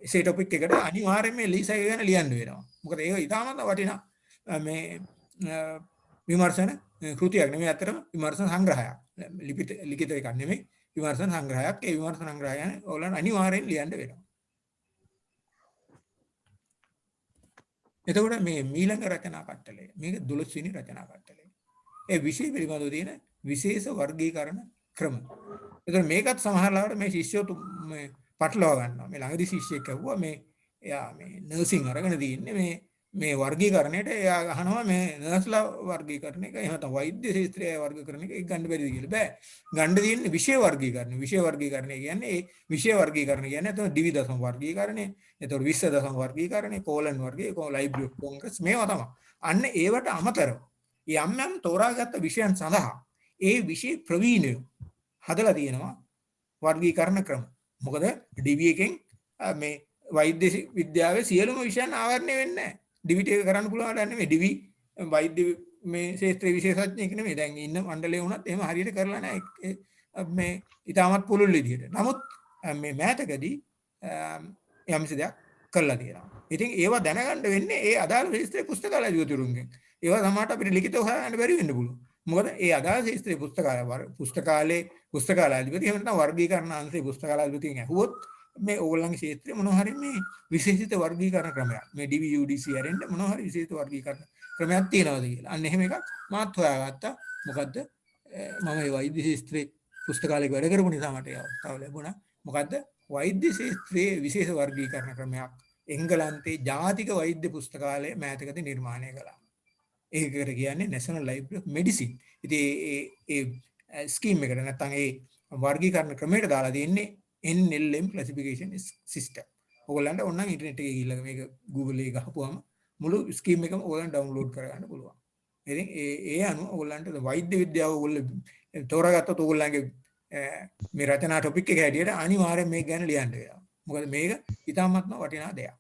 එසේ ටොපික් එකට අනිවාර්යයෙන් මේ ලීසා එක ගැන ලියන්න වෙනවා. මොකද ඒක ඉතාමත් වටිනා මේ විමර්ශන කෘතියක් නෙමෙයි අතරම විමර්ශන සංග්‍රහයක්. ලිඛිත එකක් නෙමෙයි විමර්ශන සංග්‍රහයක්. ඒ විමර්ශන සංග්‍රහය ඕගොල්ලන් අනිවාර්යෙන් ලියන්න වෙනවා. එතකොට මේ මීළඟ රචනා කට්ටලය මේක 12 වෙනි රචනා කට්ටලය. ඒ විෂය පිළිබඳව තියෙන විශේෂ වර්ගීකරණ ක්‍රම. එතකොට මේකත් සමහරවිට මේ ශිෂ්‍යයෝ මේ පටලවා ගන්නවා. මේ ළඟදී ශිෂ්‍යෙක් ඇහුවා මේ එයා මේ නර්සින් අරගෙන තින්නේ මේ වර්ගීකරණයට එයා අහනවා මේ නර්ස්ලා වර්ගීකරණ එක එහෙම නැත්නම් වෛද්‍ය ශාස්ත්‍රය වර්ගීකරණ එක ගන්න බැරිද කියලා. බෑ. ගන්න තියෙන්නේ විෂය වර්ගීකරණ. විෂය වර්ගීකරණය කියන්නේ ඒ විෂය වර්ගීකරණ කියන්නේ එතන දිවි දශම වර්ගීකරණය, එතකොට විශ්ව දශම වර්ගීකරණය, කෝලන් වර්ගය, ලයිබ්‍රරි ඔෆ් කොංග්‍රස් මේවා තමයි. අන්න ඒවට අමතරව යම් තෝරාගත්ත විෂයන් සඳහා ඒ විෂය ප්‍රවීණය හදලා තියෙනවා වර්ගීකරණ ක්‍රම. මොකද ඩිවි එකෙන් මේ වෛද්‍ය විද්‍යාවේ සියලුම විෂයන් ආවරණය වෙන්නේ නැහැ. ඩිවිට එක කරන්න පුළුවන් වැඩක් නෙමෙයි. ඩිවි වෛද්‍ය මේ ශාස්ත්‍රීය විශේෂඥයෙක් නෙමෙයි. දැන් ඉන්න මණ්ඩලයේ වුණත් එහෙම හරියට කරලා නැහැ. මේ ඊටමත් පුළුල් විදිහට. නමුත් මේ මෑතකදී යම්සි දෙයක් කළා තියෙනවා. ඉතින් ඒවා දැනගන්න වෙන්නේ ඒ අදාළ ශාස්ත්‍රීය පුස්තකාලය විතුරුන්ගෙන්. ඒවා සමහරට අපිට ලිඛිතව හොයන්න බැරි වෙන්න පුළුවන්. මොකද ඒ අදාළ ශාස්ත්‍රීය පුස්තකාලයාධිපති එහෙම නැත්නම් වර්ගීකරණ අංශයේ පුස්තකාලයාධිපතිගෙන් ඇහුවොත් මේ ඕගොල්ලන්ගේ ක්ෂේත්‍රයේ මොනවා හරි මේ විශේෂිත වර්ගීකරණ ක්‍රමයක් මේ DVUDC ආරෙන්න මොනවා හරි විශේෂිත වර්ගීකරණ ක්‍රමයක් තියෙනවද කියලා. අන්න එහෙම එකක් මාත් හොයාගත්තා. මොකද්ද මම මේ වෛද්‍ය ශාස්ත්‍රයේ පුස්තකාලයක වැඩ කරපු නිසා මට ඒ අවස්ථාව ලැබුණා. මොකද්ද වෛද්‍ය ශාස්ත්‍රයේ විශේෂ වර්ගීකරණ ක්‍රමයක් එංගලන්තයේ ජාතික වෛද්‍ය පුස්තකාලය මෑතකදී නිර්මාණය කළා. ඒකට කියන්නේ National Library of Medicine. ඉතින් ඒ ස්කීම් එකට නැත්නම් ඒ වර්ගීකරණ ක්‍රමයට දාලා තියෙන්නේ NLM classification system. ඔයගොල්ලන්ට ඕනනම් ඉන්ටර්නෙට් එකේ ගිහිල්ලා මේක Google එකේ ගහපුවාම මුළු ස්කීම් එකම ඔයගොල්ලන් ඩවුන්ලෝඩ් කරගන්න පුළුවන්. ඉතින් ඒ අනුව ඔයගොල්ලන්ට වෛද්‍ය විද්‍යාව ඔයගොල්ලෝ තෝරාගත්තොත් ඔයගොල්ලන්ගේ මේ රචනා ටොපික් එක හැටියට අනිවාර්යෙන් මේක ගැන ලියන්න වෙනවා. මොකද මේක ඉතාමත්ම වටිනා දෙයක්.